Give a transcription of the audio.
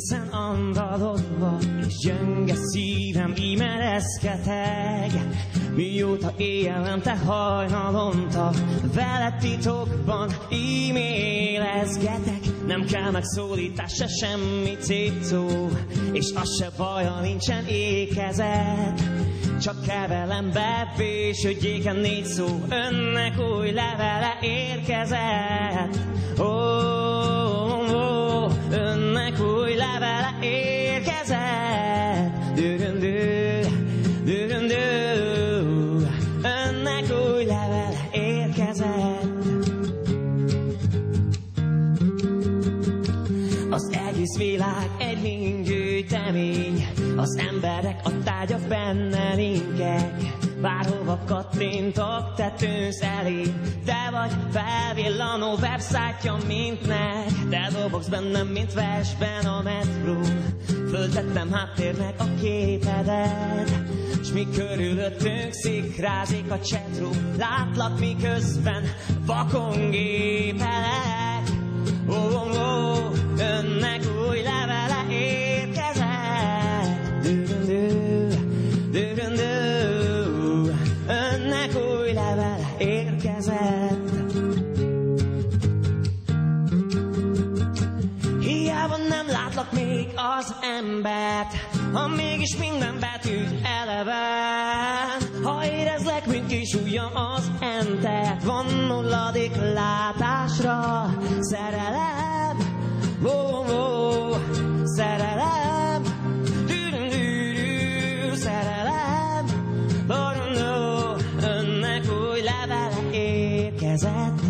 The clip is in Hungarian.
Egészen andalodva, és gyönge szívem imereszketeg. Mióta éjjelente hajnalomta, veled titokban e-mailezgetek. Nem kell megszólítás, se semmi cépszó, és az se baja, nincsen ékezet. Csak kell velem befésődjéken 4 szó, önnek új levele érkezett. Önnek új levele érkezett. Düründő, düründő, önnek új levele érkezett. Az egész világ egy lénygyűjtemény, az emberek a tárgyak benne linkek. Bárhova kattintok, te tűnsz elé, te vagy felvillanó websájtja mindnek. Te dobogsz bennem, mint versben a metró, föltettem háttérnek a képedet, s mi körülöttünk szikrázik a chatroom. Látlak miközben vakon gépelek. Önnek új levele érkezett. Düründő, düründő, önnek új levele érkezett. Hiába nem látlak még az embert, ha mégis minden betűt eleven. Ha érezlek, mint kis ujjam az entert, van nulladik látásra szerelem. Szerelem, dűrűrű, szerelem. Önnek új levele érkezett.